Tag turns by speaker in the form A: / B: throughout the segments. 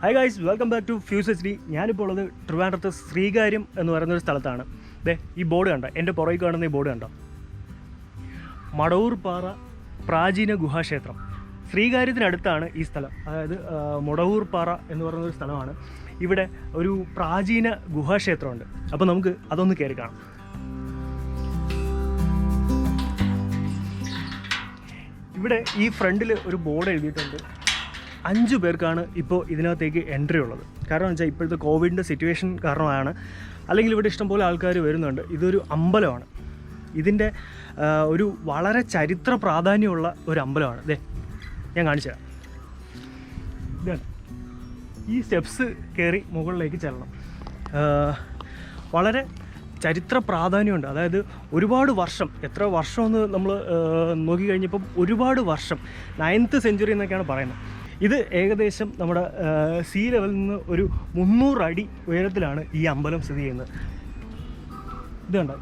A: Hi guys, welcome back to fuse HD. ഞാനിപ്പോൾ ഉള്ളത് ട്രിവാൻഡ്രത്ത് ശ്രീകാര്യം എന്ന് പറയുന്നൊരു സ്ഥലത്താണ്. ഈ ബോർഡ് കണ്ടോ, എൻ്റെ പുറകിൽ കാണുന്ന ഈ ബോർഡ് കണ്ടോ, മടവൂർപ്പാറ പ്രാചീന ഗുഹാക്ഷേത്രം. ശ്രീകാര്യത്തിനടുത്താണ് ഈ സ്ഥലം. അതായത് മടവൂർപ്പാറ എന്ന് പറയുന്നൊരു സ്ഥലമാണ്. ഇവിടെ ഒരു പ്രാചീന ഗുഹാക്ഷേത്രമുണ്ട്. അപ്പോൾ നമുക്ക് അതൊന്ന് കയറി കാണാം. ഇവിടെ ഈ ഫ്രണ്ടിൽ ഒരു ബോർഡ് എഴുതിയിട്ടുണ്ട്. 5 പേർക്കാണ് ഇപ്പോൾ ഇതിനകത്തേക്ക് എൻട്രി ഉള്ളത്. കാരണം എന്ന് വെച്ചാൽ ഇപ്പോഴത്തെ കോവിഡിൻ്റെ സിറ്റുവേഷൻ കാരണമാണ്. അല്ലെങ്കിൽ ഇവിടെ ഇഷ്ടംപോലെ ആൾക്കാർ വരുന്നുണ്ട്. ഇതൊരു അമ്പലമാണ്. ഇതിൻ്റെ ഒരു വളരെ ചരിത്ര പ്രാധാന്യമുള്ള ഒരു അമ്പലമാണ്. ഞാൻ കാണിച്ചു തരാം. ഇതാണ് ഈ സ്റ്റെപ്സ് കയറി മുകളിലേക്ക് ചെല്ലണം. വളരെ ചരിത്ര പ്രാധാന്യമുണ്ട്. അതായത് ഒരുപാട് വർഷം, എത്ര വർഷമെന്ന് നമ്മൾ നോക്കിക്കഴിഞ്ഞപ്പം ഒരുപാട് വർഷം, 9th സെഞ്ച്വറി എന്നൊക്കെയാണ് പറയുന്നത്. ഇത് ഏകദേശം നമ്മുടെ സീ ലെവലിൽ നിന്ന് ഒരു 300 അടി ഉയരത്തിലാണ് ഈ അമ്പലം സ്ഥിതി ചെയ്യുന്നത്. ഇത് കണ്ടോ,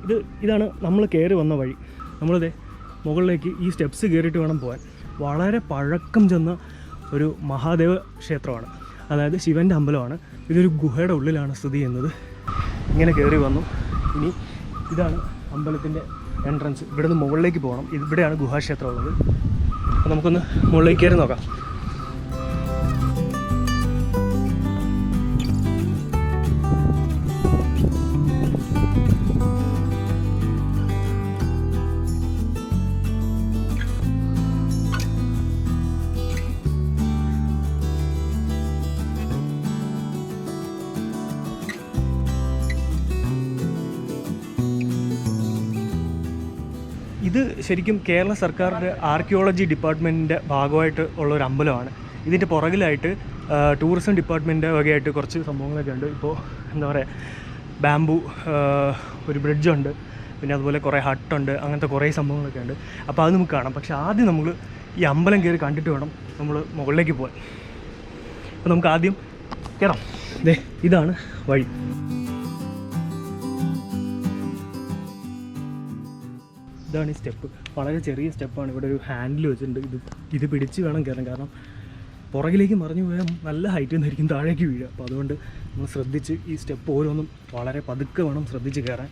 A: ഇതാണ് നമ്മൾ കയറി വന്ന വഴി. നമ്മളിത് മുകളിലേക്ക് ഈ സ്റ്റെപ്സ് കയറിയിട്ട് വേണം പോകാൻ. വളരെ പഴക്കം ചെന്ന ഒരു മഹാദേവ ക്ഷേത്രമാണ്. അതായത് ശിവൻ്റെ അമ്പലമാണ്. ഇതൊരു ഗുഹയുടെ ഉള്ളിലാണ് സ്ഥിതി ചെയ്യുന്നത്. ഇങ്ങനെ കയറി വന്നു. ഇനി ഇതാണ് അമ്പലത്തിൻ്റെ എൻട്രൻസ്. ഇവിടെ നിന്ന് മുകളിലേക്ക് പോകണം. ഇവിടെയാണ് ഗുഹാക്ഷേത്രം ഉള്ളത്. അപ്പോൾ നമുക്കൊന്ന് മുകളിലേക്ക് കയറി നോക്കാം. ഇത് ശരിക്കും കേരള സർക്കാരിൻ്റെ ആർക്കിയോളജി ഡിപ്പാർട്ട്മെൻറ്റിൻ്റെ ഭാഗമായിട്ട് ഉള്ളൊരു അമ്പലമാണ്. ഇതിൻ്റെ പുറകിലായിട്ട് ടൂറിസം ഡിപ്പാർട്ട്മെൻറ്റിൻ്റെ വകയായിട്ട് കുറച്ച് സംഭവങ്ങളൊക്കെ ഉണ്ട്. ഇപ്പോൾ എന്താ പറയുക, ബാംബു ഒരു ബ്രിഡ്ജുണ്ട്, പിന്നെ അതുപോലെ കുറേ ഹട്ടുണ്ട്, അങ്ങനത്തെ കുറേ സംഭവങ്ങളൊക്കെ ഉണ്ട്. അപ്പോൾ അത് നമുക്ക് കാണാം. പക്ഷേ ആദ്യം നമ്മൾ ഈ അമ്പലം കയറി കണ്ടിട്ട് വേണം നമ്മൾ മുകളിലേക്ക് പോകാൻ. അപ്പോൾ നമുക്ക് ആദ്യം കയറാം. ഇതാണ് വഴി. ഇതാണ് ഈ സ്റ്റെപ്പ്. വളരെ ചെറിയ സ്റ്റെപ്പാണ്. ഇവിടെ ഒരു ഹാൻഡിൽ വെച്ചിട്ടുണ്ട്. ഇത് പിടിച്ച് വേണം കയറാൻ. കാരണം പുറകിലേക്ക് മറിഞ്ഞു പോയാൽ നല്ല ഹൈറ്റിൽ നിന്നായിരിക്കും താഴേക്ക് വീഴുക. അപ്പോൾ അതുകൊണ്ട് നമ്മൾ ശ്രദ്ധിച്ച് ഈ സ്റ്റെപ്പ് ഓരോന്നും വളരെ പതുക്കെ വേണം ശ്രദ്ധിച്ച് കയറാൻ.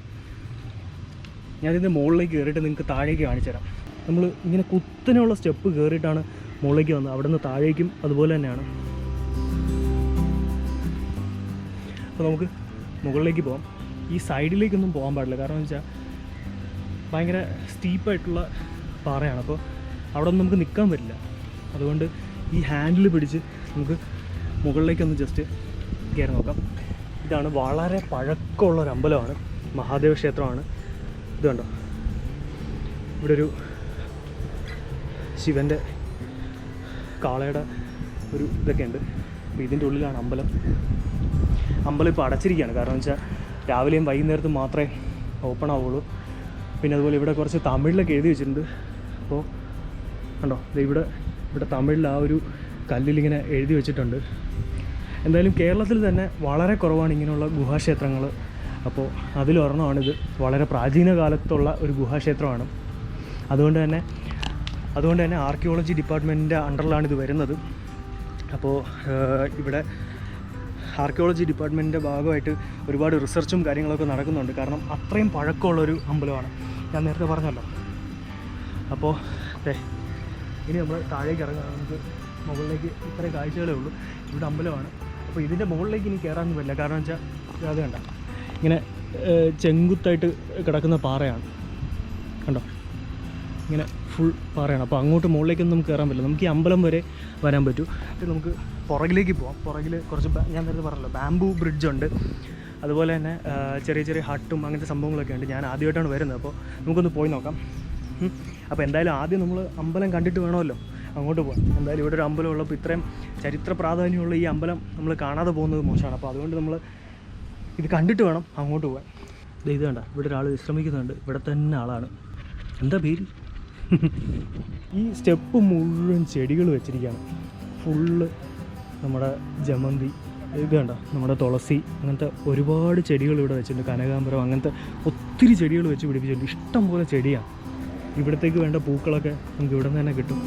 A: ഞാനിതിൻ്റെ മുകളിലേക്ക് കയറിയിട്ട് നിങ്ങൾക്ക് താഴേക്ക് കാണിച്ചു തരാം. നമ്മൾ ഇങ്ങനെ കുത്തനെയുള്ള സ്റ്റെപ്പ് കയറിയിട്ടാണ് മുകളിലേക്ക് വന്നത്. അവിടെ നിന്ന് താഴേക്കും അതുപോലെ തന്നെയാണ്. അപ്പോൾ നമുക്ക് മുകളിലേക്ക് പോകാം. ഈ സൈഡിലേക്കൊന്നും പോകാൻ പാടില്ല. കാരണം എന്ന് വെച്ചാൽ ഭയങ്കര സ്റ്റീപ്പായിട്ടുള്ള പാറയാണ്. അപ്പോൾ അവിടെ ഒന്നും നമുക്ക് നിൽക്കാൻ പറ്റില്ല. അതുകൊണ്ട് ഈ ഹാൻഡിൽ പിടിച്ച് നമുക്ക് മുകളിലേക്കൊന്ന് ജസ്റ്റ് കയറി നോക്കാം. ഇതാണ് വളരെ പഴക്കമുള്ളൊരു അമ്പലമാണ്. മഹാദേവ ക്ഷേത്രമാണ്. ഇത് കണ്ടോ, ഇവിടെ ഒരു ശിവൻ്റെ കാളയുടെ ഒരു ഇതൊക്കെ ഉണ്ട്. അപ്പോൾ ഇതിൻ്റെ ഉള്ളിലാണ് അമ്പലം. അമ്പലം ഇപ്പോൾ അടച്ചിരിക്കുകയാണ്. കാരണം എന്ന് വെച്ചാൽ രാവിലെയും വൈകുന്നേരത്തും മാത്രമേ ഓപ്പൺ ആവുള്ളൂ. പിന്നെ അതുപോലെ ഇവിടെ കുറച്ച് തമിഴിലൊക്കെ എഴുതി വെച്ചിട്ടുണ്ട്. അപ്പോൾ കണ്ടോ, ഇവിടെ തമിഴിൽ ആ ഒരു കല്ലിലിങ്ങനെ എഴുതി വെച്ചിട്ടുണ്ട്. എന്തായാലും കേരളത്തിൽ തന്നെ വളരെ കുറവാണ് ഇങ്ങനെയുള്ള ഗുഹാക്ഷേത്രങ്ങൾ. അപ്പോൾ അതിലൊരെണ്ണമാണിത്. വളരെ പ്രാചീന കാലത്തുള്ള ഒരു ഗുഹാക്ഷേത്രമാണ്. അതുകൊണ്ട് തന്നെ ആർക്കിയോളജി ഡിപ്പാർട്ട്മെൻറ്റിൻ്റെ അണ്ടറിലാണ് ഇത് വരുന്നത്. അപ്പോൾ ഇവിടെ ആർക്കിയോളജി ഡിപ്പാർട്ട്മെൻറ്റിൻ്റെ ഭാഗമായിട്ട് ഒരുപാട് റിസർച്ചും കാര്യങ്ങളൊക്കെ നടക്കുന്നുണ്ട്. കാരണം അത്രയും പഴക്കമുള്ളൊരു അമ്പലമാണ്, ഞാൻ നേരത്തെ പറഞ്ഞല്ലോ. അപ്പോൾ ഇനി നമ്മൾ താഴേക്ക് ഇറങ്ങാം. നമുക്ക് മുകളിലേക്ക് ഇത്രയും കാഴ്ചകളേ ഉള്ളൂ. ഇവിടെ അമ്പലമാണ്. അപ്പോൾ ഇതിൻ്റെ മുകളിലേക്ക് ഇനി കയറാനൊന്നും പറ്റില്ല. കാരണം വെച്ചാൽ അത് കണ്ട, ഇങ്ങനെ ചെങ്കുത്തായിട്ട് കിടക്കുന്ന പാറയാണ്. കണ്ടോ, ഇങ്ങനെ ഫുൾ പാറയാണ്. അപ്പോൾ അങ്ങോട്ട് മുകളിലേക്കൊന്നും നമുക്ക് കയറാൻ പറ്റില്ല. നമുക്ക് ഈ അമ്പലം വരെ വരാൻ പറ്റൂ. നമുക്ക് പുറകിലേക്ക് പോകാം. പുറകിൽ കുറച്ച് ഞാൻ നേരത്തെ പറഞ്ഞല്ലോ, ബാംബു ബ്രിഡ്ജുണ്ട്. അതുപോലെ തന്നെ ചെറിയ ചെറിയ ഹട്ടും അങ്ങനത്തെ സംഭവങ്ങളൊക്കെ ഉണ്ട്. ഞാൻ ആദ്യമായിട്ടാണ് വരുന്നത്. അപ്പോൾ നമുക്കൊന്ന് പോയി നോക്കാം. അപ്പോൾ എന്തായാലും ആദ്യം നമ്മൾ അമ്പലം കണ്ടിട്ട് വേണമല്ലോ അങ്ങോട്ട് പോകാം. എന്തായാലും ഇവിടെ ഒരു അമ്പലം ഉള്ളപ്പോൾ ഇത്രയും ചരിത്ര പ്രാധാന്യമുള്ള ഈ അമ്പലം നമ്മൾ കാണാതെ പോകുന്നത് മോശമാണ്. അപ്പോൾ അതുകൊണ്ട് നമ്മൾ ഇത് കണ്ടിട്ട് വേണം അങ്ങോട്ട് പോകാൻ. ഇത് കണ്ട, ഇവിടെ ഒരാൾ വിശ്രമിക്കുന്നുണ്ട്. ഇവിടെ തന്നെ ആളാണ്. എന്താ പേര്? ഈ സ്റ്റെപ്പ് മുഴുവൻ ചെടികൾ വെച്ചിരിക്കുകയാണ്. ഫുള്ള് നമ്മുടെ ജമന്തി, ഇത് കണ്ട, നമ്മുടെ തുളസി, അങ്ങനത്തെ ഒരുപാട് ചെടികൾ ഇവിടെ വെച്ചിട്ടുണ്ട്. കനകാംബരം, അങ്ങനത്തെ ഒത്തിരി ചെടികൾ വെച്ച് പിടിപ്പിച്ചിട്ടുണ്ട്. ഇഷ്ടം പോലെ ചെടിയാണ്. ഇവിടത്തേക്ക് വേണ്ട പൂക്കളൊക്കെ നമുക്ക് ഇവിടെ നിന്ന് തന്നെ കിട്ടും.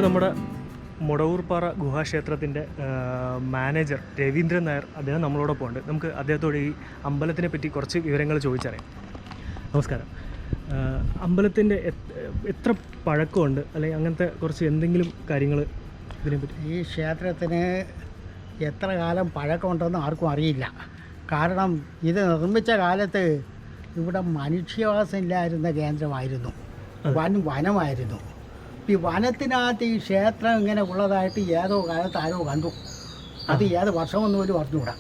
A: അപ്പോൾ നമ്മുടെ മൊടവൂർപ്പാറ ഗുഹാക്ഷേത്രത്തിൻ്റെ മാനേജർ രവീന്ദ്രൻ നായർ അദ്ദേഹം നമ്മളോടൊപ്പം ഉണ്ട്. നമുക്ക് അദ്ദേഹത്തോട് ഈ അമ്പലത്തിനെ പറ്റി കുറച്ച് വിവരങ്ങൾ ചോദിച്ചറിയാം. നമസ്കാരം. അമ്പലത്തിൻ്റെ എത്ര പഴക്കമുണ്ട്, അല്ലെങ്കിൽ അങ്ങനത്തെ കുറച്ച് എന്തെങ്കിലും കാര്യങ്ങൾ ഇതിനെപ്പറ്റി?
B: ഈ ക്ഷേത്രത്തിന് എത്ര കാലം പഴക്കമുണ്ടെന്ന് ആർക്കും അറിയില്ല. കാരണം ഇത് നിർമ്മിച്ച കാലത്ത് ഇവിടെ മനുഷ്യവാസമില്ലായിരുന്ന കേന്ദ്രമായിരുന്നു, വനമായിരുന്നു. ഈ വനത്തിനകത്ത് ഈ ക്ഷേത്രം ഇങ്ങനെ ഉള്ളതായിട്ട് ഏതോ കാലത്ത് ആരോ കണ്ടു. അത് ഏത് വർഷമൊന്നും പോലും പറഞ്ഞുകൂടാ.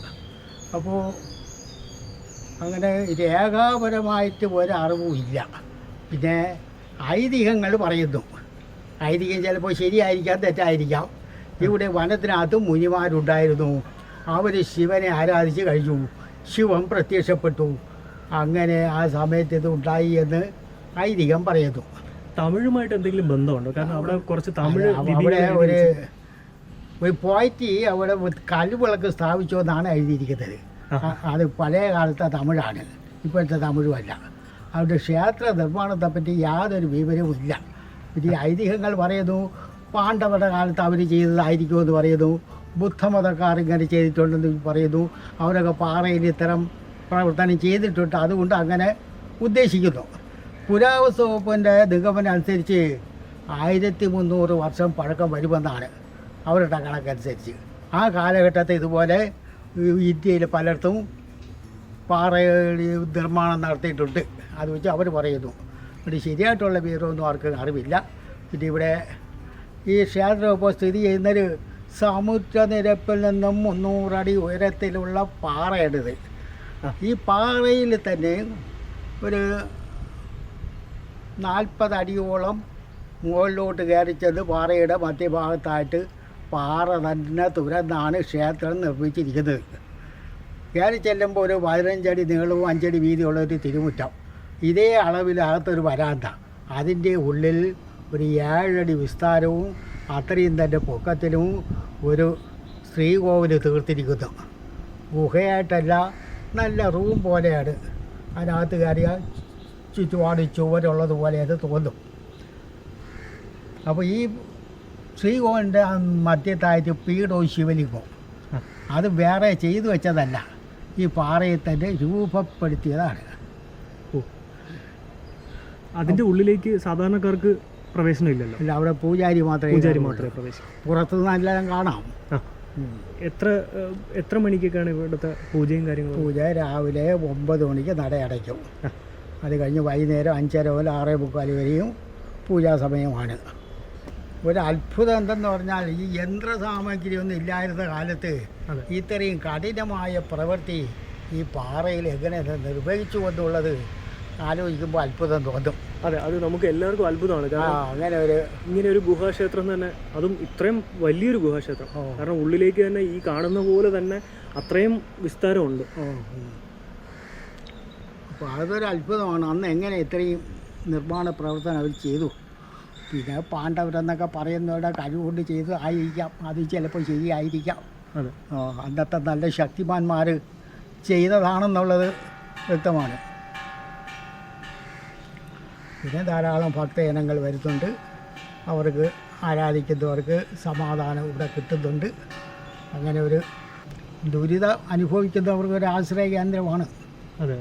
B: അപ്പോൾ അങ്ങനെ രേഖാപരമായിട്ട് ഒരറിവും ഇല്ല. പിന്നെ ഐതിഹ്യങ്ങൾ പറയുന്നു. ഐതിഹ്യം ചിലപ്പോൾ ശരിയായിരിക്കാം, തെറ്റായിരിക്കാം. ഇവിടെ വനത്തിനകത്തും മുനിമാരുണ്ടായിരുന്നു. അവർ ശിവനെ ആരാധിച്ച് കഴിഞ്ഞു. ശിവൻ പ്രത്യക്ഷപ്പെട്ടു. അങ്ങനെ ആ സമയത്ത് ഇത് ഉണ്ടായി എന്ന് ഐതിഹ്യം പറയുന്നു.
A: തമിഴുമായിട്ട് എന്തെങ്കിലും ബന്ധമുണ്ടോ? കാരണം അവിടെ കുറച്ച് തമിഴ്
B: അവിടെ ഒരു പോയിട്ട് അവിടെ കൽവിളക്ക് സ്ഥാപിച്ചോ എന്നാണ് എഴുതിയിരിക്കുന്നത്. അത് പഴയ കാലത്തെ തമിഴാണ്, ഇപ്പോഴത്തെ തമിഴുമല്ല. അവിടെ ക്ഷേത്ര നിർമ്മാണത്തെപ്പറ്റി യാതൊരു വിവരവും ഇല്ല. പിന്നെ ഐതിഹ്യങ്ങൾ പറയുന്നു പാണ്ഡവരുടെ കാലത്ത് അവർ ചെയ്തതായിരിക്കുമെന്ന് പറയുന്നു. ബുദ്ധമതക്കാർ ഇങ്ങനെ ചെയ്തിട്ടുണ്ടെന്ന് പറയുന്നു. അവരൊക്കെ പാറയിൽ ഇത്തരം പ്രവർത്തനം ചെയ്തിട്ടുണ്ട്, അതുകൊണ്ട് അങ്ങനെ ഉദ്ദേശിക്കുന്നു. പുരാവസ്തു വകുപ്പിൻ്റെ നിഗമനം അനുസരിച്ച് 1300 വർഷം പഴക്കം വരുമെന്നാണ് അവരുടെ കണക്കനുസരിച്ച്. ആ കാലഘട്ടത്തിൽ ഇതുപോലെ ഇന്ത്യയിൽ പലയിടത്തും പാറയിൽ നിർമ്മാണം നടത്തിയിട്ടുണ്ട്. അത് വെച്ച് അവർ പറയുന്നു. ഇവിടെ ശരിയായിട്ടുള്ള വിവരമൊന്നും ആർക്കും അറിവില്ല. പിന്നെ ഇവിടെ ഈ ക്ഷേത്രം ഇപ്പോൾ സ്ഥിതി ചെയ്യുന്നൊരു സമുദ്രനിരപ്പിൽ നിന്നും 300 അടി ഉയരത്തിലുള്ള പാറയാണിത്. ഈ പാറയിൽ തന്നെ ഒരു 40 അടിയോളം മുകളിലോട്ട് കയറി ചെന്ന് പാറയുടെ മധ്യഭാഗത്തായിട്ട് പാറ തന്നെ തുരന്നാണ് ക്ഷേത്രം നിർമ്മിച്ചിരിക്കുന്നത്. കയറി ചെല്ലുമ്പോൾ ഒരു 15 അടി നീളവും 5 അടി വീതിയുള്ള ഒരു തിരുമുറ്റം, ഇതേ അളവിലകത്തൊരു വരാന്ത, അതിൻ്റെ ഉള്ളിൽ ഒരു 7 അടി വിസ്താരവും അത്രയും തന്നെ പൊക്കത്തിലും ഒരു ശ്രീകോവിൽ തീർത്തിരിക്കുന്നു. ഗുഹയായിട്ടല്ല, നല്ല റൂം പോലെയാണ്. അതിനകത്ത് കയറിയാൽ ചുറ്റുപാട് ചുവരുള്ളതുപോലെ അത് തോന്നും. അപ്പോൾ ഈ ശ്രീകോവിലിൻ്റെ മധ്യത്തായിട്ട് പീഠവും ശിവലിംഗവും അത് വേറെ ചെയ്തു വെച്ചതല്ല, ഈ പാറയിൽ തന്നെ രൂപപ്പെടുത്തിയതാണ്.
A: അതിൻ്റെ ഉള്ളിലേക്ക് സാധാരണക്കാർക്ക് പ്രവേശനം ഇല്ലല്ലോ?
B: ഇല്ല, അവിടെ പൂജാരി മാത്രമേ
A: പ്രവേശിക്കൂ.
B: പുറത്തുനിന്ന് എല്ലാം കാണാം.
A: എത്ര മണിക്കൊക്കെയാണ് ഇവിടുത്തെ പൂജയും കാര്യങ്ങളും?
B: പൂജ രാവിലെ 9 മണിക്ക് നട അടയ്ക്കും. അത് കഴിഞ്ഞ് വൈകുന്നേരം 5:30 മുതൽ 6:45 വരെയും പൂജാ സമയമാണ്. ഒരു അത്ഭുതം എന്തെന്ന് പറഞ്ഞാൽ ഈ യന്ത്രസാമഗ്രിയൊന്നും ഇല്ലായിരുന്ന കാലത്ത് ഇത്രയും കഠിനമായ പ്രവൃത്തി ഈ പാറയിൽ എങ്ങനെ നിർവഹിച്ചു എന്നുള്ളത് ആലോചിക്കുമ്പോൾ അത്ഭുതം തോന്നും.
A: അതെ, അത് നമുക്ക് എല്ലാവർക്കും അത്ഭുതമാണ്. ഇങ്ങനെ ഒരു ഗുഹാക്ഷേത്രം തന്നെ, അതും ഇത്രയും വലിയൊരു ഗുഹാക്ഷേത്രം. കാരണം ഉള്ളിലേക്ക് തന്നെ ഈ കാണുന്ന പോലെ തന്നെ അത്രയും വിസ്താരമുണ്ട്.
B: അപ്പോൾ അതൊരു അത്ഭുതമാണ്. അന്ന് എങ്ങനെ ഇത്രയും നിർമ്മാണ പ്രവർത്തനം അവർ ചെയ്തു. പിന്നെ പാണ്ഡവരെന്നൊക്കെ പറയുന്നവരുടെ കഴിവുകൊണ്ട് ചെയ്ത് ആയിരിക്കാം, അത് ചിലപ്പോൾ ശരിയായിരിക്കാം.
A: അതെ,
B: അന്നത്തെ നല്ല ശക്തിമാന്മാർ ചെയ്തതാണെന്നുള്ളത് വ്യക്തമാണ്. പിന്നെ ധാരാളം ഭക്തജനങ്ങൾ വരുന്നുണ്ട്. അവർക്ക് ആരാധിക്കുന്നവർക്ക് സമാധാനം ഇവിടെ കിട്ടുന്നുണ്ട്. അങ്ങനെ ഒരു ദുരിതം അനുഭവിക്കുന്നവർക്ക് ഒരു ആശ്രയ കേന്ദ്രമാണ്.
A: അതെ,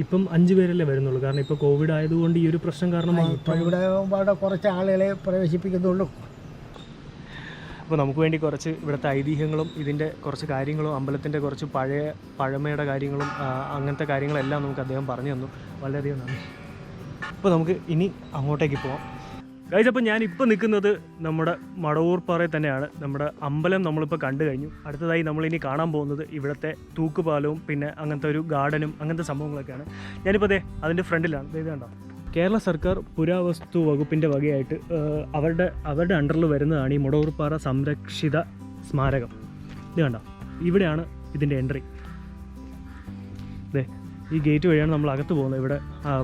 A: ഇപ്പം 5 പേരല്ലേ വരുന്നുള്ളൂ. കാരണം ഇപ്പോൾ കോവിഡ് ആയതുകൊണ്ട് ഈ ഒരു പ്രശ്നം കാരണം
B: ഇപ്പോൾ ഇവിടെ കുറച്ച് ആളുകളെ പ്രവേശിപ്പിക്കുന്നുള്ളൂ.
A: അപ്പോൾ നമുക്ക് വേണ്ടി കുറച്ച് ഇവിടുത്തെ ഐതിഹ്യങ്ങളും ഇതിൻ്റെ കുറച്ച് കാര്യങ്ങളും അമ്പലത്തിൻ്റെ കുറച്ച് പഴമയുടെ കാര്യങ്ങളും അങ്ങനത്തെ കാര്യങ്ങളെല്ലാം നമുക്ക് അദ്ദേഹം പറഞ്ഞു തന്നു. വളരെയധികം നന്ദി. അപ്പോൾ നമുക്ക് ഇനി അങ്ങോട്ടേക്ക് പോവാം. ഗൈസ്, അപ്പോൾ ഞാനിപ്പോൾ നിൽക്കുന്നത് നമ്മുടെ മടവൂർപ്പാറയിൽ തന്നെയാണ്. നമ്മുടെ അമ്പലം നമ്മളിപ്പോൾ കണ്ടു കഴിഞ്ഞു. അടുത്തതായി നമ്മളിനി കാണാൻ പോകുന്നത് ഇവിടുത്തെ തൂക്കുപാലവും പിന്നെ അങ്ങനത്തെ ഒരു ഗാർഡനും അങ്ങനത്തെ സംഭവങ്ങളൊക്കെയാണ്. ഞാനിപ്പോൾ അതിൻ്റെ ഫ്രണ്ടിലാണ്. ഇത് കണ്ടോ, കേരള സർക്കാർ പുരാവസ്തു വകുപ്പിൻ്റെ വകയായിട്ട് അവരുടെ അണ്ടറിൽ വരുന്നതാണ് ഈ മടവൂർപ്പാറ സംരക്ഷിത സ്മാരകം. ഇത് കണ്ടോ, ഇവിടെയാണ് ഇതിൻ്റെ എൻട്രി. ഈ ഗേറ്റ് വഴിയാണ് നമ്മൾ അകത്ത് പോകുന്നത്. ഇവിടെ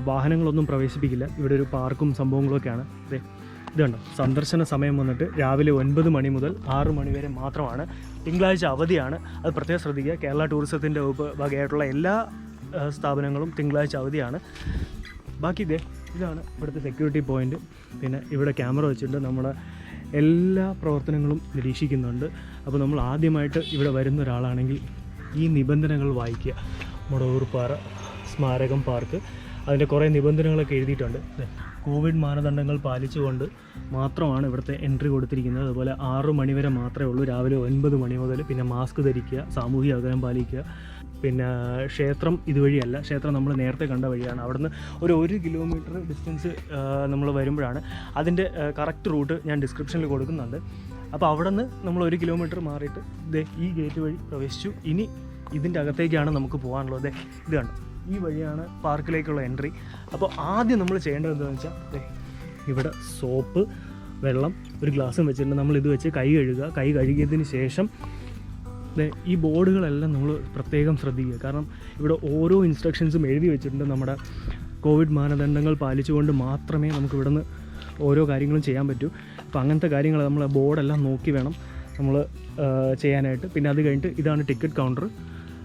A: വാഹനങ്ങളൊന്നും പ്രവേശിപ്പിക്കില്ല. ഇവിടെ ഒരു പാർക്കും സംഭവങ്ങളൊക്കെയാണ്. ഇത് കണ്ടോ, സന്ദർശന സമയം വന്നിട്ട് രാവിലെ 9 മണി മുതൽ 6 മണി വരെ മാത്രമാണ്. തിങ്കളാഴ്ച അവധിയാണ്, അത് പ്രത്യേകം ശ്രദ്ധിക്കുക. കേരള ടൂറിസത്തിൻ്റെ വകയായിട്ടുള്ള എല്ലാ സ്ഥാപനങ്ങളും തിങ്കളാഴ്ച അവധിയാണ്. ബാക്കി ഇതാണ് ഇവിടുത്തെ സെക്യൂരിറ്റി പോയിൻറ്റ്. പിന്നെ ഇവിടെ ക്യാമറ വെച്ചിട്ട് നമ്മുടെ എല്ലാ പ്രവർത്തനങ്ങളും നിരീക്ഷിക്കുന്നുണ്ട്. അപ്പോൾ നമ്മൾ ആദ്യമായിട്ട് ഇവിടെ വരുന്ന ഒരാളാണെങ്കിൽ ഈ നിബന്ധനകൾ വായിക്കുക. മുടവൂർപ്പാറ സ്മാരകം പാർക്ക്, അതിൻ്റെ കുറേ നിബന്ധനകളൊക്കെ എഴുതിയിട്ടുണ്ട്. കോവിഡ് മാനദണ്ഡങ്ങൾ പാലിച്ചുകൊണ്ട് മാത്രമാണ് ഇവിടുത്തെ എൻട്രി കൊടുത്തിരിക്കുന്നത്. അതുപോലെ 6 മണി വരെ മാത്രമേ ഉള്ളൂ, രാവിലെ 9 മണി മുതൽ. പിന്നെ മാസ്ക് ധരിക്കുക, സാമൂഹിക അകലം പാലിക്കുക. പിന്നെ ക്ഷേത്രം ഇതുവഴിയല്ല, ക്ഷേത്രം നമ്മൾ നേരത്തെ കണ്ട വഴിയാണ്. അവിടുന്ന് ഒരു 1 കിലോമീറ്റർ ഡിസ്റ്റൻസ് നമ്മൾ വരുമ്പോഴാണ്. അതിൻ്റെ കറക്റ്റ് റൂട്ട് ഞാൻ ഡിസ്ക്രിപ്ഷനിൽ കൊടുക്കുന്നുണ്ട്. അപ്പോൾ അവിടെ നിന്ന് നമ്മൾ 1 കിലോമീറ്റർ മാറിയിട്ട് ഈ ഗേറ്റ് വഴി പ്രവേശിച്ചു. ഇനി ഇതിൻ്റെ അകത്തേക്കാണ് നമുക്ക് പോകാനുള്ളത്. ഇത് കണ്ടോ, ഈ വഴിയാണ് പാർക്കിലേക്കുള്ള എൻട്രി. അപ്പോൾ ആദ്യം നമ്മൾ ചെയ്യേണ്ടത് എന്താണെന്ന് വെച്ചാൽ ഇവിടെ സോപ്പ്, വെള്ളം, ഒരു ഗ്ലാസ്സും വെച്ചിട്ടുണ്ട്. നമ്മൾ ഇത് വെച്ച് കൈ കഴുകുക. കൈ കഴുകിയതിന് ശേഷം ഈ ബോർഡുകളെല്ലാം നമ്മൾ പ്രത്യേകം ശ്രദ്ധിക്കുക. കാരണം ഇവിടെ ഓരോ ഇൻസ്ട്രക്ഷൻസും എഴുതി വെച്ചിട്ടുണ്ട്. നമ്മുടെ കോവിഡ് മാനദണ്ഡങ്ങൾ പാലിച്ചുകൊണ്ട് മാത്രമേ നമുക്ക് ഇവിടുന്ന് ഓരോ കാര്യങ്ങളും ചെയ്യാൻ പറ്റൂ. അപ്പോൾ അങ്ങനത്തെ കാര്യങ്ങൾ നമ്മൾ ബോർഡെല്ലാം നോക്കി വേണം നമ്മൾ ചെയ്യാനായിട്ട്. പിന്നെ അത് കഴിഞ്ഞിട്ട് ഇതാണ് ടിക്കറ്റ് കൗണ്ടർ.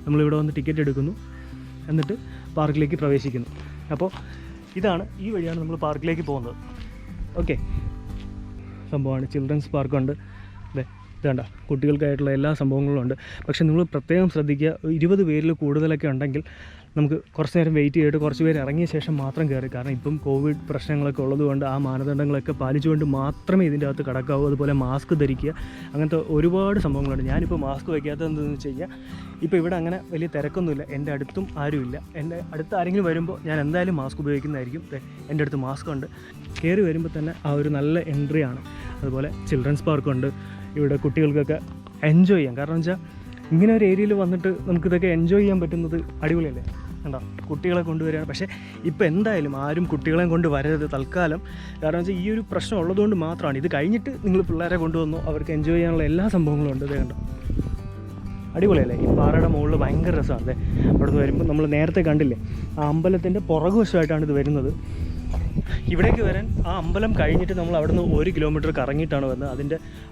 A: നമ്മളിവിടെ വന്ന് ടിക്കറ്റ് എടുക്കുന്നു, എന്നിട്ട് പാർക്കിലേക്ക് പ്രവേശിക്കുന്നു. അപ്പോൾ ഇതാണ്, ഈ വഴിയാണ് നമ്മൾ പാർക്കിലേക്ക് പോകുന്നത്. ഓക്കെ, സംഭവമാണ്. ചിൽഡ്രൻസ് പാർക്കുണ്ട്. ഇതേണ്ട, കുട്ടികൾക്കായിട്ടുള്ള എല്ലാ സംഭവങ്ങളും ഉണ്ട്. പക്ഷേ നിങ്ങൾ പ്രത്യേകം ശ്രദ്ധിക്കുക, 20 പേരിൽ കൂടുതലൊക്കെ ഉണ്ടെങ്കിൽ നമുക്ക് കുറച്ച് നേരം വെയിറ്റ് ചെയ്തിട്ട് കുറച്ച് പേര് ഇറങ്ങിയ ശേഷം മാത്രം കയറി. കാരണം ഇപ്പം കോവിഡ് പ്രശ്നങ്ങളൊക്കെ ഉള്ളതുകൊണ്ട് ആ മാനദണ്ഡങ്ങളൊക്കെ പാലിച്ചുകൊണ്ട് മാത്രമേ ഇതിൻ്റെ അകത്ത് കടക്കാവൂ. അതുപോലെ മാസ്ക് ധരിക്കുക, അങ്ങനത്തെ ഒരുപാട് സംഭവങ്ങളുണ്ട്. ഞാനിപ്പോൾ മാസ്ക് വയ്ക്കാത്തത് എന്താണെന്ന് വെച്ച് കഴിഞ്ഞാൽ ഇപ്പോൾ ഇവിടെ അങ്ങനെ വലിയ തിരക്കൊന്നുമില്ല. എൻ്റെ അടുത്തും ആരുമില്ല. എൻ്റെ അടുത്ത് ആരെങ്കിലും വരുമ്പോൾ ഞാൻ എന്തായാലും മാസ്ക് ഉപയോഗിക്കുന്നതായിരിക്കും. എൻ്റെ അടുത്ത് മാസ്ക് ഉണ്ട്. കയറി വരുമ്പോൾ തന്നെ ആ ഒരു നല്ല എൻട്രിയാണ്. അതുപോലെ ചിൽഡ്രൻസ് പാർക്കുണ്ട്. ഇവിടെ കുട്ടികൾക്കൊക്കെ എൻജോയ് ചെയ്യാം. കാരണം വെച്ചാൽ ഇങ്ങനെ ഒരു ഏരിയയിൽ വന്നിട്ട് നമുക്കിതൊക്കെ എൻജോയ് ചെയ്യാൻ പറ്റുന്നത് അടിപൊളിയല്ലേ. കണ്ടോ, കുട്ടികളെ കൊണ്ടുവരികയാണ്. പക്ഷേ ഇപ്പോൾ എന്തായാലും ആരും കുട്ടികളെ കൊണ്ട് വരരുത് തൽക്കാലം. കാരണം വെച്ചാൽ ഈ ഒരു പ്രശ്നം ഉള്ളതുകൊണ്ട് മാത്രമാണ്. ഇത് കഴിഞ്ഞിട്ട് നിങ്ങൾ പിള്ളേരെ കൊണ്ടുവന്നു, അവർക്ക് എൻജോയ് ചെയ്യാനുള്ള എല്ലാ സംഭവങ്ങളും ഉണ്ട്. ഇത് കണ്ടോ, അടിപൊളിയല്ലേ. ഈ പാറയുടെ മുകളിൽ ഭയങ്കര രസമാണ്. അവിടെ നിന്ന് വരുമ്പോൾ നമ്മൾ നേരത്തെ കണ്ടില്ലേ, ആ അമ്പലത്തിൻ്റെ പുറകുവശമായിട്ടാണ് ഇത് വരുന്നത്. ഇവിടേക്ക് വരാൻ ആ അമ്പലം കഴിഞ്ഞിട്ട് നമ്മൾ അവിടെ നിന്ന് 1 കിലോമീറ്റർ കറങ്ങിയിട്ടാണ് വരുന്നത്.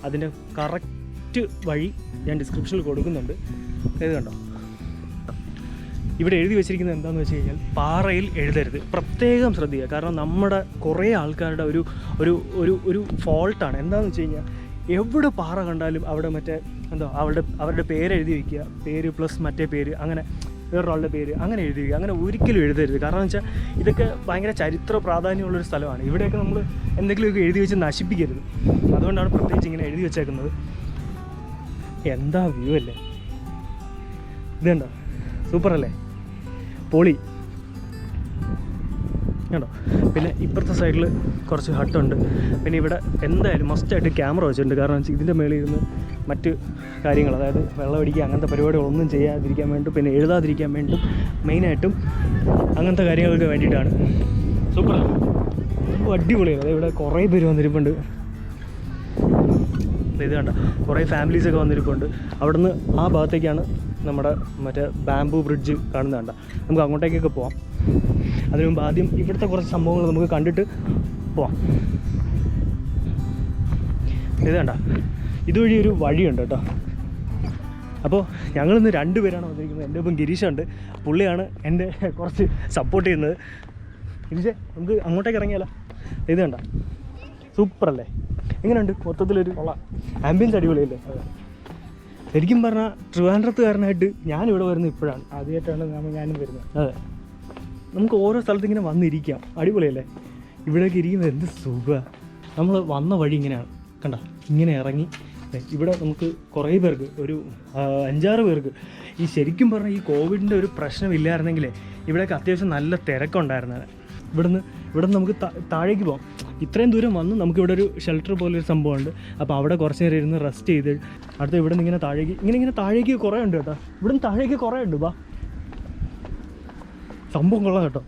A: അതിൻ്റെ കറക്റ്റ് വഴി ഞാൻ ഡിസ്ക്രിപ്ഷനിൽ കൊടുക്കുന്നുണ്ട്. ഇത് കണ്ടോ, ഇവിടെ എഴുതി വെച്ചിരിക്കുന്നത് എന്താണെന്ന് വെച്ച് കഴിഞ്ഞാൽ പാറയിൽ എഴുതരുത്. പ്രത്യേകം ശ്രദ്ധിക്കുക. കാരണം നമ്മുടെ കുറേ ആൾക്കാരുടെ ഒരു ഒരു ഒരു ഒരു ഫോൾട്ടാണ്. എന്താണെന്ന് വെച്ച് കഴിഞ്ഞാൽ എവിടെ പാറ കണ്ടാലും അവിടെ അവരുടെ പേര് എഴുതി വയ്ക്കുക. പേര് പ്ലസ് മറ്റേ പേര്, അങ്ങനെ വേറൊരാളുടെ പേര് അങ്ങനെ എഴുതി വയ്ക്കുക. അങ്ങനെ ഒരിക്കലും എഴുതരുത്. കാരണം എന്ന് വെച്ചാൽ ഇതൊക്കെ ഭയങ്കര ചരിത്ര പ്രാധാന്യമുള്ളൊരു സ്ഥലമാണ്. ഇവിടെയൊക്കെ നമ്മൾ എന്തെങ്കിലുമൊക്കെ എഴുതി വെച്ച് നശിപ്പിക്കരുത്. അതുകൊണ്ടാണ് പ്രത്യേകിച്ച് ഇങ്ങനെ എഴുതി വെച്ചേക്കുന്നത്. എന്താ വ്യൂ അല്ലേ, ഇത് കണ്ടോ, സൂപ്പറല്ലേ, പൊളി കണ്ടോ. പിന്നെ ഇപ്പുറത്തെ സൈഡിൽ കുറച്ച് ഹട്ടുണ്ട്. പിന്നെ ഇവിടെ എന്തായാലും മസ്റ്റായിട്ട് ക്യാമറ വെച്ചിട്ടുണ്ട്. കാരണം വെച്ചാൽ ഇതിൻ്റെ മേളിൽ ഇരുന്ന് മറ്റ് കാര്യങ്ങൾ, അതായത് വെള്ളമടിക്കുക അങ്ങനത്തെ പരിപാടികളൊന്നും ചെയ്യാതിരിക്കാൻ വേണ്ടിയിട്ടും പിന്നെ എഴുതാതിരിക്കാൻ വേണ്ടിയിട്ടും മെയിനായിട്ടും അങ്ങനത്തെ കാര്യങ്ങൾക്ക് വേണ്ടിയിട്ടാണ്. സൂപ്പർ, അടിപൊളിയാണ്. അതായത് ഇവിടെ കുറേ പേര് വന്നിരിപ്പുണ്ട്. ഇത് കണ്ട, കുറേ ഫാമിലീസൊക്കെ വന്നിരിപ്പുണ്ട്. അവിടുന്ന് ആ ഭാഗത്തേക്കാണ് നമ്മുടെ മറ്റേ ബാംബു ബ്രിഡ്ജ് കാണുന്നത്. കണ്ട, നമുക്ക് അങ്ങോട്ടേക്കൊക്കെ പോവാം. അതിനു മുമ്പ് ആദ്യം ഇവിടുത്തെ കുറച്ച് സംഭവങ്ങൾ നമുക്ക് കണ്ടിട്ട് പോവാം. ഇത് കണ്ട, ഇതുവഴി ഒരു വഴിയുണ്ട് കേട്ടോ. അപ്പോൾ ഞങ്ങളിന്ന് 2 പേരാണ് വന്നിരിക്കുന്നത്. എൻ്റെ ഒപ്പം ഗിരീഷുണ്ട്. പുള്ളിയാണ് എൻ്റെ കുറച്ച് സപ്പോർട്ട് ചെയ്യുന്നത്. ഗിരീഷേ, നമുക്ക് അങ്ങോട്ടേക്ക് ഇറങ്ങിയാലോ? ഇത് കണ്ട, സൂപ്പറല്ലേ, എങ്ങനെയുണ്ട് മൊത്തത്തിലൊരു ആംബിയൻസ്? അടിപൊളിയല്ലേ. ശരിക്കും പറഞ്ഞാൽ ട്രിവാൻഡ്രത്തുകാരനായിട്ട് ഞാനിവിടെ വരുന്നത് ഇപ്പോഴാണ്, ആദ്യമായിട്ടാണ് ഞാനും വരുന്നത്. അതെ, നമുക്ക് ഓരോ സ്ഥലത്ത് ഇങ്ങനെ വന്നിരിക്കാം. അടിപൊളിയല്ലേ, ഇവിടെയൊക്കെ ഇരിക്കുന്നത് എന്ത് സുഖമാണ്. നമ്മൾ വന്ന വഴി ഇങ്ങനെയാണ്, കണ്ട, ഇങ്ങനെ ഇറങ്ങി ഇവിടെ നമുക്ക് കുറേ പേർക്ക്, ഒരു 5-6 പേർക്ക് ഈ ശരിക്കും പറഞ്ഞാൽ ഈ കോവിഡിൻ്റെ ഒരു പ്രശ്നമില്ലായിരുന്നെങ്കിലേ ഇവിടെയൊക്കെ അത്യാവശ്യം നല്ല തിരക്കുണ്ടായിരുന്നത്. ഇവിടുന്ന് നമുക്ക് താഴേക്ക് പോകാം. ഇത്രയും ദൂരം വന്ന് നമുക്കിവിടെ ഒരു ഷെൽട്ടർ പോലൊരു സംഭവമുണ്ട്. അപ്പോൾ അവിടെ കുറച്ച് നേരം ഇരുന്ന് റെസ്റ്റ് ചെയ്ത് അടുത്ത ഇവിടെ നിന്ന് ഇങ്ങനെ താഴേക്ക് കുറേ ഉണ്ട് കേട്ടോ. ഇവിടുന്ന് താഴേക്ക് കുറേ ഉണ്ട്. ബാ, സംഭവം കൊള്ളാം കേട്ടോ.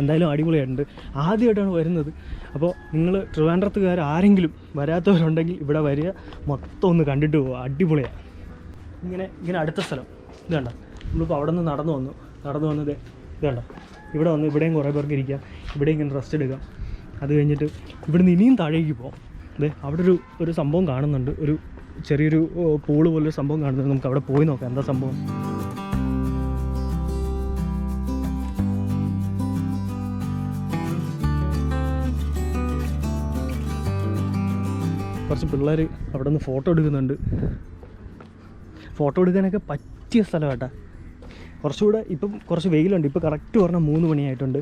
A: എന്തായാലും അടിപൊളിയായിട്ടുണ്ട്. ആദ്യമായിട്ടാണ് വരുന്നത്. അപ്പോൾ നിങ്ങൾ ട്രിവാൻഡ്രത്തുകാർ ആരെങ്കിലും വരാത്തവരുണ്ടെങ്കിൽ ഇവിടെ വരിക, മൊത്തം ഒന്ന് കണ്ടിട്ട് പോവുക. അടിപൊളിയാണ്. ഇങ്ങനെ അടുത്ത സ്ഥലം ഇത് കണ്ട, നമ്മളിപ്പോൾ അവിടെ നിന്ന് നടന്നു വന്നത് ഇത് കണ്ട, ഇവിടെ വന്ന് ഇവിടെയും കുറേ പേർക്ക് ഇരിക്കാം, ഇവിടെ ഇങ്ങനെ റെസ്റ്റ് എടുക്കാം. അത് കഴിഞ്ഞിട്ട് ഇവിടുന്ന് ഇനിയും താഴേക്ക് പോകാം. അതെ, അവിടെ ഒരു സംഭവം കാണുന്നുണ്ട്, ഒരു ചെറിയൊരു പൂള് പോലൊരു സംഭവം കാണുന്നുണ്ട്. നമുക്ക് അവിടെ പോയി നോക്കാം എന്താ സംഭവം. കുറച്ച് പിള്ളേർ അവിടെ നിന്ന് ഫോട്ടോ എടുക്കുന്നുണ്ട്. ഫോട്ടോ എടുക്കാനൊക്കെ പറ്റിയ സ്ഥലം കേട്ടോ. കുറച്ചുകൂടെ ഇപ്പം കുറച്ച് വെയിലുണ്ട്. ഇപ്പോൾ കറക്റ്റ് പറഞ്ഞാൽ 3 മണിയായിട്ടുണ്ട്.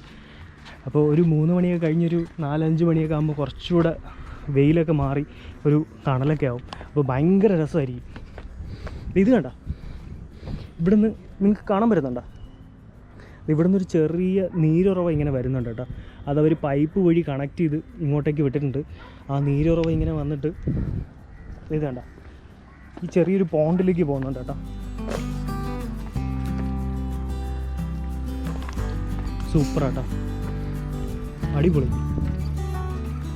A: അപ്പോൾ ഒരു 3 മണിയൊക്കെ കഴിഞ്ഞൊരു 4-5 മണിയൊക്കെ ആകുമ്പോൾ കുറച്ചുകൂടെ വെയിലൊക്കെ മാറി ഒരു തണലൊക്കെ ആവും. അപ്പോൾ ഭയങ്കര രസമായിരിക്കും. ഇത് കണ്ട, ഇവിടുന്ന് നിങ്ങൾക്ക് കാണാൻ പറ്റുന്നുണ്ടോ? ഇവിടുന്ന് ഒരു ചെറിയ നീരുറവ ഇങ്ങനെ വരുന്നുണ്ട് കേട്ടോ. അതവർ പൈപ്പ് വഴി കണക്ട് ചെയ്ത് ഇങ്ങോട്ടേക്ക് വിട്ടിട്ടുണ്ട്. ആ നീരുറവ ഇങ്ങനെ വന്നിട്ട് ഇത് കണ്ട ഈ ചെറിയൊരു പോണ്ടിലേക്ക് പോകുന്നുണ്ട് കേട്ടോ. സൂപ്പറാട്ടോ, അടിപൊളി.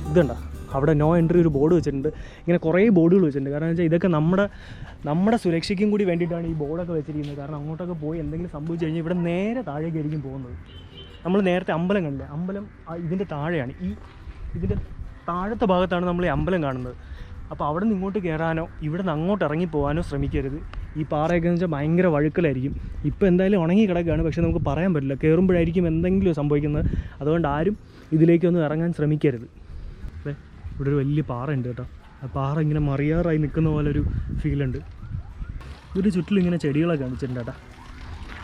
A: ഇതുണ്ട, അവിടെ നോ എൻട്രി ഒരു ബോർഡ് വെച്ചിട്ടുണ്ട്. ഇങ്ങനെ കുറേ ബോർഡുകൾ വെച്ചിട്ടുണ്ട്. കാരണം വെച്ചാൽ ഇതൊക്കെ നമ്മുടെ സുരക്ഷയ്ക്കും കൂടി വേണ്ടിയിട്ടാണ് ഈ ബോർഡൊക്കെ വെച്ചിരിക്കുന്നത്. കാരണം അങ്ങോട്ടൊക്കെ പോയി എന്തെങ്കിലും സംഭവിച്ചു കഴിഞ്ഞാൽ ഇവിടെ നേരെ താഴേക്കായിരിക്കും പോകുന്നത്. നമ്മൾ നേരത്തെ അമ്പലം കണ്ടില്ലേ, അമ്പലം ഇതിൻ്റെ താഴെയാണ്. ഇതിൻ്റെ താഴത്തെ ഭാഗത്താണ് നമ്മൾ ഈ അമ്പലം കാണുന്നത്. അപ്പോൾ അവിടെ നിന്ന് ഇങ്ങോട്ട് കയറാനോ ഇവിടെ നിന്ന് അങ്ങോട്ട് ഇറങ്ങിപ്പോകാനോ ശ്രമിക്കരുത്. ഈ പാറയൊക്കെ എന്ന് വെച്ചാൽ ഭയങ്കര വഴുക്കലായിരിക്കും. ഇപ്പോൾ എന്തായാലും ഉണങ്ങി കിടക്കുകയാണ്, പക്ഷേ നമുക്ക് പറയാൻ പറ്റില്ല, കയറുമ്പോഴായിരിക്കും എന്തെങ്കിലും സംഭവിക്കുന്നത്. അതുകൊണ്ട് ആരും ഇതിലേക്കൊന്നും ഇറങ്ങാൻ ശ്രമിക്കരുത്. ഇവിടെ ഒരു വലിയ പാറ ഉണ്ട് കേട്ടോ. ആ പാറ ഇങ്ങനെ മറിയാറായി നിൽക്കുന്ന പോലെ ഒരു ഫീലുണ്ട്. ഇതിന് ചുറ്റിലും ഇങ്ങനെ ചെടികളൊക്കെ കാണിച്ചിട്ടുണ്ട് കേട്ടോ.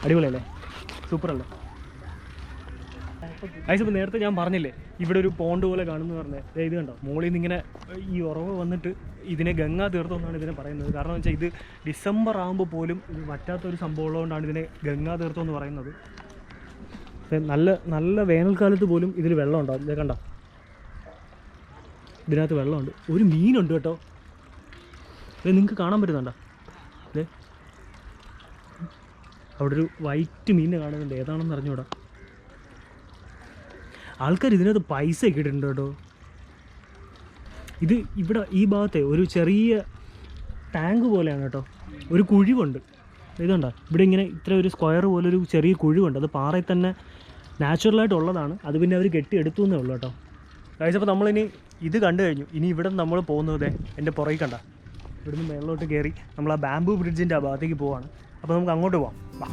A: അടിപൊളിയല്ലേ, സൂപ്പറല്ലേ? ഇപ്പോൾ നേരത്തെ ഞാൻ പറഞ്ഞില്ലേ ഇവിടെ ഒരു പോണ്ട് പോലെ കാണുന്നു പറഞ്ഞത്. ഇത് കണ്ടോ, മുകളിൽ നിന്ന് ഇങ്ങനെ ഈ ഉറവ് വന്നിട്ട് ഇതിനെ ഗംഗാ തീർത്ഥം എന്നാണ് ഇതിനെ പറയുന്നത്. കാരണം വെച്ചാൽ ഇത് ഡിസംബർ ആകുമ്പോൾ പോലും ഇത് വറ്റാത്തൊരു സംഭവം ഉള്ളതുകൊണ്ടാണ് ഇതിനെ ഗംഗാ തീർത്ഥം എന്ന് പറയുന്നത്. നല്ല വേനൽക്കാലത്ത് പോലും ഇതിൽ വെള്ളം ഉണ്ടാവും. ഇത് കണ്ടോ, ഇതിനകത്ത് വെള്ളമുണ്ട്. ഒരു മീനുണ്ട് കേട്ടോ. ഇത് നിങ്ങൾക്ക് കാണാൻ പറ്റുന്നുണ്ടോ? അതെ, അവിടെ ഒരു വൈറ്റ് മീനിനെ കാണുന്നുണ്ട്. ഏതാണെന്ന് അറിഞ്ഞൂടാ. ആൾക്കാർ ഇതിനകത്ത് പൈസ ഒക്കെ ഇട്ടിട്ടുണ്ട് കേട്ടോ. ഇത് ഇവിടെ ഈ ഭാഗത്തെ ഒരു ചെറിയ ടാങ്ക് പോലെയാണ് കേട്ടോ. ഒരു കുഴിവുണ്ട്. ഇതുണ്ടോ, ഇവിടെ ഇങ്ങനെ ഇത്ര ഒരു സ്ക്വയർ പോലെ ഒരു ചെറിയ കുഴിവുണ്ട്. അത് പാറയിൽ തന്നെ നാച്ചുറലായിട്ടുള്ളതാണ്. അത് പിന്നെ അവർ കെട്ടിയെടുത്തു എന്നേ ഉള്ളൂ കേട്ടോ. കഴിച്ചപ്പോൾ നമ്മളിനി ഇത് കണ്ടു കഴിഞ്ഞു. ഇനി ഇവിടെ നമ്മൾ പോകുന്നത് എൻ്റെ പുറകിൽ കണ്ട, ഇവിടുന്ന് മേളിലോട്ട് കയറി നമ്മൾ ആ ബാംബു ബ്രിഡ്ജിൻ്റെ ആ ഭാഗത്തേക്ക് പോവാണ്. അപ്പോൾ നമുക്ക് അങ്ങോട്ട് പോവാം. വാ.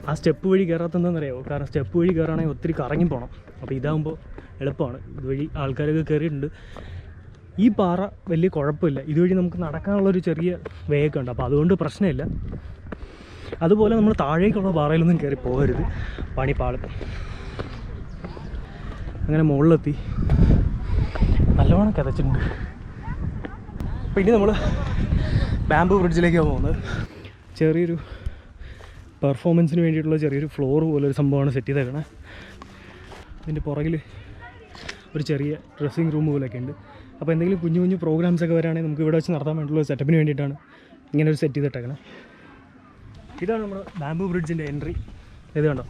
A: ആ സ്റ്റെപ്പ് വഴി കയറാത്തതെന്നറിയാമോ? കാരണം സ്റ്റെപ്പ് വഴി കയറാണെങ്കിൽ ഒത്തിരി കറങ്ങി പോകണം. അപ്പോൾ ഇതാകുമ്പോൾ എളുപ്പമാണ്. ഇതുവഴി ആൾക്കാരൊക്കെ കയറിയിട്ടുണ്ട്. ഈ പാറ വലിയ കുഴപ്പമില്ല. ഇതുവഴി നമുക്ക് നടക്കാനുള്ളൊരു ചെറിയ വേയൊക്കെ ഉണ്ട്. അപ്പോൾ അതുകൊണ്ട് പ്രശ്നമില്ല. അതുപോലെ നമ്മൾ താഴേക്കുള്ള പാറയിലൊന്നും കയറി പോകരുത്, പണിപ്പാളും. അങ്ങനെ മുകളിലെത്തി നല്ലവണ്ണം കിതച്ചിട്ടുണ്ട്. അപ്പോൾ ഇനി നമ്മൾ ബാംബു ബ്രിഡ്ജിലേക്കാണ് പോകുന്നത്. ചെറിയൊരു പെർഫോമൻസിന് വേണ്ടിയിട്ടുള്ള ചെറിയൊരു ഫ്ലോർ പോലൊരു സംഭവമാണ് സെറ്റ് ചെയ്തേക്കണേ. അതിൻ്റെ പുറകിൽ ഒരു ചെറിയ ഡ്രസ്സിങ് റൂം പോലെയൊക്കെ ഉണ്ട്. അപ്പോൾ എന്തെങ്കിലും കുഞ്ഞു കുഞ്ഞു പ്രോഗ്രാംസൊക്കെ വരാണെങ്കിൽ നമുക്ക് ഇവിടെ വെച്ച് നടത്താൻ വേണ്ടിയുള്ള സെറ്റപ്പിന് വേണ്ടിയിട്ടാണ് ഇങ്ങനെ ഒരു സെറ്റ് ചെയ്തിട്ടേക്കണേ. ഇതാണ് നമ്മുടെ ബാംബു ബ്രിഡ്ജിൻ്റെ എൻട്രി. ഇത് കണ്ടോ,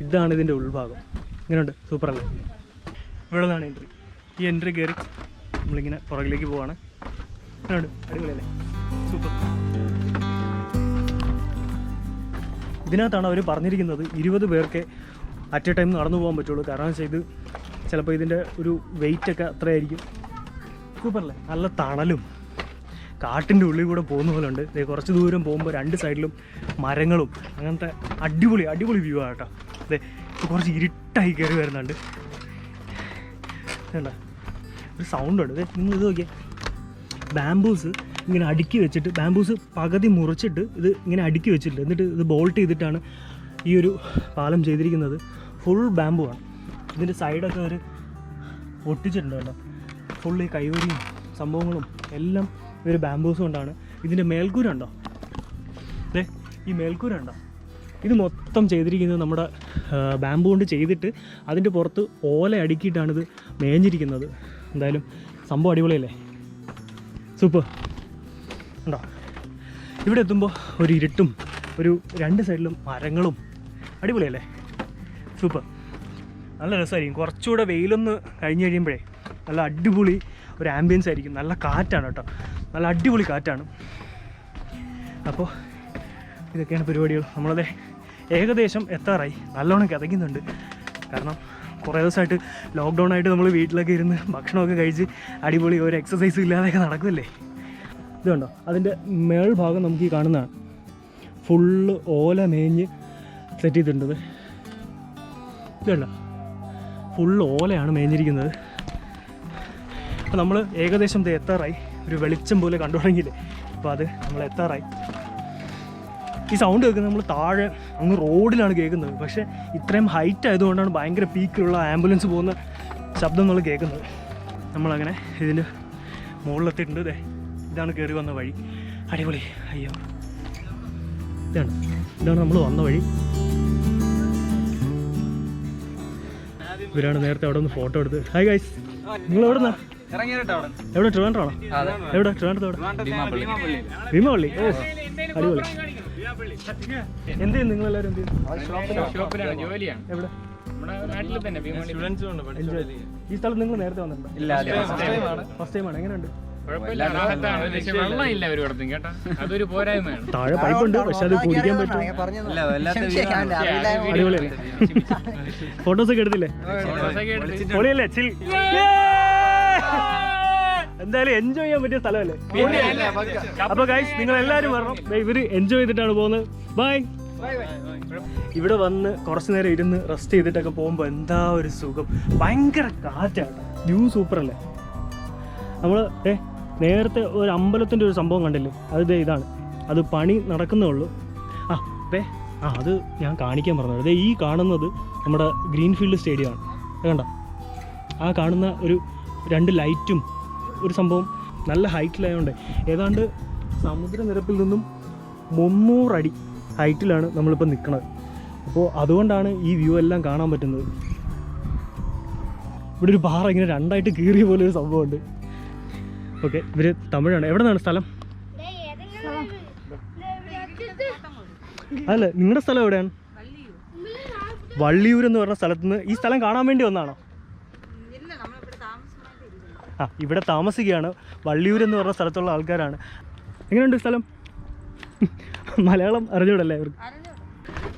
A: ഇതാണ് ഇതിൻ്റെ ഉൾഭാഗം. ഇങ്ങനെയുണ്ട്, സൂപ്പറല്ലേ? ഇവിടെ നിന്നാണ് എൻട്രി. ഈ എൻട്രി കയറി നമ്മളിങ്ങനെ പുറകിലേക്ക് പോവാണ്. ഇങ്ങനെയുണ്ട്, അടിപൊളിയല്ലേ? സൂപ്പർ. ഇതിനകത്താണ് അവർ പറഞ്ഞിരിക്കുന്നത് 20 പേർക്ക് അറ്റ് എ ടൈം നടന്നു പോകാൻ പറ്റുള്ളൂ. കാരണം വെച്ചാൽ ഇത് ചിലപ്പോൾ ഇതിൻ്റെ ഒരു വെയിറ്റൊക്കെ അത്രയായിരിക്കും. സൂപ്പറല്ലേ? നല്ല തണലും കാട്ടിൻ്റെ ഉള്ളിൽ കൂടെ പോകുന്ന പോലെ ഉണ്ട്. കുറച്ച് ദൂരം പോകുമ്പോൾ 2 സൈഡിലും മരങ്ങളും അങ്ങനത്തെ അടിപൊളി വ്യൂ ആണ് കേട്ടോ. അതെ, ഇപ്പോൾ കുറച്ച് ഇരുട്ടായി കയറി വരുന്നുണ്ട്. വേണ്ട, ഒരു സൗണ്ടുണ്ട്. നിങ്ങൾ ഇത് നോക്കിയേ, ബാംബൂസ് ഇങ്ങനെ അടുക്കി വെച്ചിട്ട്, ബാംബൂസ് പകുതി മുറിച്ചിട്ട് ഇത് ഇങ്ങനെ അടുക്കി വെച്ചിട്ടുണ്ട്. എന്നിട്ട് ഇത് ബോൾട്ട് ചെയ്തിട്ടാണ് ഈ ഒരു പാലം ചെയ്തിരിക്കുന്നത്. ഫുൾ ബാംബു ആണ്. ഇതിൻ്റെ സൈഡൊക്കെ ഒരു ഒട്ടിച്ചിട്ടുണ്ട് കേട്ടോ. ഫുൾ ഈ കൈവരിയും സംഭവങ്ങളും എല്ലാം ഈ ഒരു ബാംബൂസ് കൊണ്ടാണ്. ഇതിൻ്റെ മേൽക്കൂര ഉണ്ടോ? അതെ, ഈ മേൽക്കൂര ഉണ്ടോ? ഇത് മൊത്തം ചെയ്തിരിക്കുന്നത് നമ്മുടെ ബാംബു കൊണ്ട് ചെയ്തിട്ട് അതിൻ്റെ പുറത്ത് ഓല അടുക്കിയിട്ടാണിത് മേഞ്ഞിരിക്കുന്നത്. എന്തായാലും സംഭവം അടിപൊളിയല്ലേ? സൂപ്പർ. ഉണ്ടോ? ഇവിടെ എത്തുമ്പോൾ ഒരു ഇരുട്ടും ഒരു 2 സൈഡിലും മരങ്ങളും അടിപൊളിയല്ലേ? സൂപ്പർ. നല്ല രസമായിരിക്കും. കുറച്ചുകൂടെ വെയിലൊന്ന് കഴിഞ്ഞ് കഴിയുമ്പോഴേ നല്ല അടിപൊളി ഒരു ആംബിയൻസ് ആയിരിക്കും. നല്ല കാറ്റാണ് കേട്ടോ, നല്ല അടിപൊളി കാറ്റാണ്. അപ്പോൾ ഇതൊക്കെയാണ് പരിപാടികൾ. നമ്മളത് ഏകദേശം എത്താറായി. നല്ലോണം കിതയ്ക്കുന്നുണ്ട്. കാരണം കുറേ ദിവസമായിട്ട് ലോക്ക്ഡൗൺ ആയിട്ട് നമ്മൾ വീട്ടിലൊക്കെ ഇരുന്ന് ഭക്ഷണമൊക്കെ കഴിച്ച് അടിപൊളി ഒരു എക്സസൈസും ഇല്ലാതെയൊക്കെ നടക്കുമല്ലേ. ഇതുണ്ടോ, അതിൻ്റെ മേൾഭാഗം നമുക്ക് ഈ കാണുന്നതാണ്. ഫുള്ള് ഓല മേഞ്ഞ് സെറ്റ് ചെയ്തിട്ടുണ്ട്. ഇതുണ്ടോ, ഫുൾ ഓലയാണ് മേഞ്ഞിരിക്കുന്നത്. അപ്പോൾ നമ്മൾ ഏകദേശം ഇത് എത്താറായി. ഒരു വെളിച്ചം പോലെ കണ്ടു തുടങ്ങിയില്ലേ, അപ്പോൾ അത് നമ്മൾ എത്താറായി. ഈ സൗണ്ട് കേൾക്കുന്നത് നമ്മൾ താഴെ അങ്ങ് റോഡിലാണ് കേൾക്കുന്നത്. പക്ഷേ ഇത്രയും ഹൈറ്റ് ആയതുകൊണ്ടാണ് ഭയങ്കര പീക്കിലുള്ള ആംബുലൻസ് പോകുന്ന ശബ്ദം നമ്മൾ കേൾക്കുന്നത്. നമ്മളങ്ങനെ ഇതിൻ്റെ മുകളിലെത്തിയിട്ടുണ്ട്. ഇതാണ് കയറി വന്ന വഴി. അടിപൊളി. അയ്യോ, ഇതാണ് നമ്മൾ വന്ന വഴി. ഇവരാണ് നേരത്തെ അവിടെ നിന്ന് ഫോട്ടോ എടുത്ത്. ഹായ് ഗൈസ്, നിങ്ങൾ എവിടെ നിന്നാ? എവിടെ? ട്രിവാൻഡ്രാണോ? എവിടെ? ട്രിവാൻഡ്രത്ത് എവിടെ? ഭീമപള്ളി. ഓ അടിപൊളി. എന്ത് ചെയ്യും നിങ്ങളെല്ലാവരും? എന്ത് ചെയ്യും? എവിടെ? ഈ സ്ഥലത്ത് നിങ്ങൾ നേരത്തെ വന്നിട്ടുണ്ടോ? ഫസ്റ്റ് ടൈമാണ്. എങ്ങനെയുണ്ട്? താഴെ പൈപ്പ് ഉണ്ട്, പക്ഷെ അത് കുടിക്കാൻ പറ്റും. അടിപൊളിയല്ലേ? ഫോട്ടോസൊക്കെ എടുത്തില്ലേ? പൊളിയല്ലേ? ചിൽ. എന്തായാലും എൻജോയ് ചെയ്യാൻ പറ്റിയ സ്ഥലമല്ലേ? അപ്പൊ ഗൈസ്, നിങ്ങൾ എല്ലാവരും വരണം. ഇവര് എൻജോയ് ചെയ്തിട്ടാണ് പോകുന്നത്. ബൈ. ഇവിടെ വന്ന് കുറച്ച് നേരം ഇരുന്ന് റെസ്റ്റ് ചെയ്തിട്ടൊക്കെ പോകുമ്പോൾ എന്താ ഒരു സുഖം. ഭയങ്കര കാറ്റാണ്. വ്യൂ സൂപ്പർ അല്ലേ? നമ്മൾ നേരത്തെ ഒരു അമ്പലത്തിൻ്റെ ഒരു സംഭവം കണ്ടില്ലേ? അത് ഇതാണ്. അത് പണി നടക്കുന്നേ ഉള്ളൂ. അത് ഞാൻ കാണിക്കാൻ പറഞ്ഞത്. ഈ കാണുന്നത് നമ്മുടെ ഗ്രീൻഫീൽഡ് സ്റ്റേഡിയമാണ്. കണ്ടോ? ആ കാണുന്ന ഒരു 2 ലൈറ്റും ഒരു സംഭവം നല്ല ഹൈറ്റിലായതുകൊണ്ട് ഏതാണ്ട് സമുദ്രനിരപ്പിൽ നിന്നും 300 അടി ഹൈറ്റിലാണ് നമ്മളിപ്പോൾ നിൽക്കുന്നത്. അപ്പോൾ അതുകൊണ്ടാണ് ഈ വ്യൂ എല്ലാം കാണാൻ പറ്റുന്നത്. ഇവിടെ ഒരു പാറ ഇങ്ങനെ 2ആയിട്ട് കീറിയ പോലെ ഒരു സംഭവമുണ്ട്. ഓക്കെ, ഇവർ തമിഴാണ്. എവിടെ നിന്നാണ് സ്ഥലം? അല്ല, നിങ്ങളുടെ സ്ഥലം എവിടെയാണ്? വള്ളിയൂർ എന്ന് പറഞ്ഞ സ്ഥലത്ത് നിന്ന് ഈ സ്ഥലം കാണാൻ വേണ്ടി വന്നാണോ? ഇവിടെ താമസിക്കുകയാണ്. വള്ളിയൂർ എന്ന് പറഞ്ഞ സ്ഥലത്തുള്ള ആൾക്കാരാണ്. എങ്ങനെയുണ്ട് സ്ഥലം? മലയാളം അറിഞ്ഞൂടല്ലേ അവർക്ക്?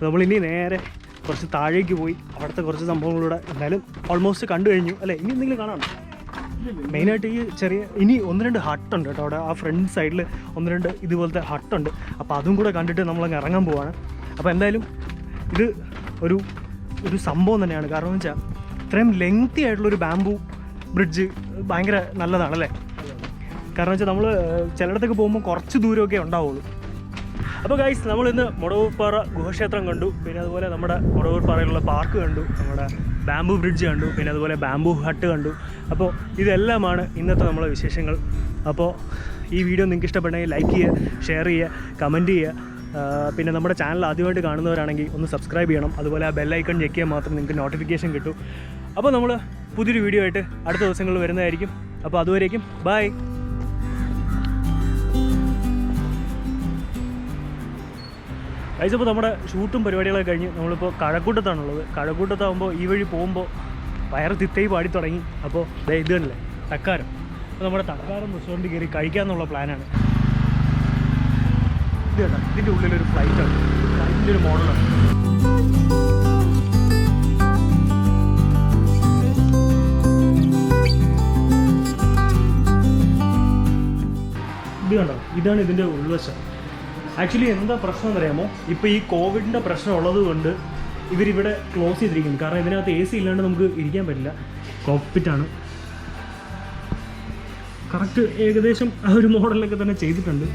A: നമ്മളിനി നേരെ കുറച്ച് താഴേക്ക് പോയി അവിടുത്തെ കുറച്ച് സംഭവങ്ങളിലൂടെ എന്തായാലും ഓൾമോസ്റ്റ് കണ്ടു കഴിഞ്ഞു അല്ലേ? ഇനി എന്തെങ്കിലും കാണാം? മെയിനായിട്ട് ഈ ചെറിയ ഇനി 1-2 ഹട്ടുണ്ട് കേട്ടോ. അവിടെ ആ ഫ്രണ്ട് സൈഡിൽ 1-2 ഇതുപോലത്തെ ഹട്ടുണ്ട്. അപ്പോൾ അതും കൂടെ കണ്ടിട്ട് നമ്മളങ്ങ് ഇറങ്ങാൻ പോവാണ്. അപ്പോൾ എന്തായാലും ഇത് ഒരു സംഭവം തന്നെയാണ്. കാരണം എന്ന് വെച്ചാൽ ഇത്രയും ലെങ്തി ആയിട്ടുള്ളൊരു ബാംബു ബ്രിഡ്ജ് ഭയങ്കര നല്ലതാണല്ലേ? കാരണം വെച്ചാൽ നമ്മൾ ചിലയിടത്തൊക്കെ പോകുമ്പോൾ കുറച്ച് ദൂരമൊക്കെ ഉണ്ടാവുള്ളൂ. അപ്പോൾ ഗൈസ്, നമ്മളിന്ന് മുടവൂർപ്പാറ ഗുഹക്ഷേത്രം കണ്ടു. പിന്നെ അതുപോലെ നമ്മുടെ മുടവൂർപ്പാറയിലുള്ള പാർക്ക് കണ്ടു. നമ്മുടെ ബാംബു ബ്രിഡ്ജ് കണ്ടു. പിന്നെ അതുപോലെ ബാംബു ഹട്ട് കണ്ടു. അപ്പോൾ ഇതെല്ലാമാണ് ഇന്നത്തെ നമ്മളെ വിശേഷങ്ങൾ. അപ്പോൾ ഈ വീഡിയോ നിങ്ങൾക്ക് ഇഷ്ടപ്പെട്ടെങ്കിൽ ലൈക്ക് ചെയ്യുക, ഷെയർ ചെയ്യുക, കമൻറ്റ് ചെയ്യുക. പിന്നെ നമ്മുടെ ചാനൽ ആദ്യമായിട്ട് കാണുന്നവരാണെങ്കിൽ ഒന്ന് സബ്സ്ക്രൈബ് ചെയ്യണം. അതുപോലെ ആ ബെല്ലൈക്കൺ ഞെക്കിയാൽ മാത്രം നിങ്ങൾക്ക് നോട്ടിഫിക്കേഷൻ കിട്ടും. അപ്പോൾ നമ്മൾ പുതിയൊരു വീഡിയോ ആയിട്ട് അടുത്ത ദിവസങ്ങളിൽ വരുന്നതായിരിക്കും. അപ്പോൾ അതുവരേക്കും ബൈ. ഗൈസ്, അപ്പോൾ നമ്മുടെ ഷൂട്ടും പരിപാടികളൊക്കെ കഴിഞ്ഞ് നമ്മളിപ്പോൾ കഴക്കൂട്ടത്താണുള്ളത്. കഴക്കൂട്ടത്താകുമ്പോൾ ഈ വഴി പോകുമ്പോൾ വയറ് തിത്തൈ പാടി തുടങ്ങി. അപ്പോൾ ഇത് കണ്ടില്ലേ, തക്കാരം. അപ്പോൾ നമ്മുടെ തക്കാരം റെസ്റ്റോറൻറ്റ് കയറി കഴിക്കാമെന്നുള്ള പ്ലാനാണ്. ഇത് കണ്ടോ, ഇതിൻ്റെ ഉള്ളിലൊരു ഫ്ലൈറ്റാണ്. ഫ്ലൈറ്റിൻ്റെ ഒരു മോഡലാണ്. ഇത് കണ്ടോ, ഇതാണ് ഇതിൻ്റെ ഉൾവശം. ആക്ച്വലി എന്താ പ്രശ്നം എന്നറിയാമോ? ഇപ്പോൾ ഈ കോവിഡിൻ്റെ പ്രശ്നം ഉള്ളത് കൊണ്ട് ഇവരിവിടെ ക്ലോസ് ചെയ്തിരിക്കുന്നു. കാരണം ഇതിനകത്ത് AC ഇല്ലാണ്ട് നമുക്ക് ഇരിക്കാൻ പറ്റില്ല. കോക്പിറ്റാണ്. കറക്റ്റ് ഏകദേശം ആ ഒരു മോഡലൊക്കെ തന്നെ ചെയ്തിട്ടുണ്ട്.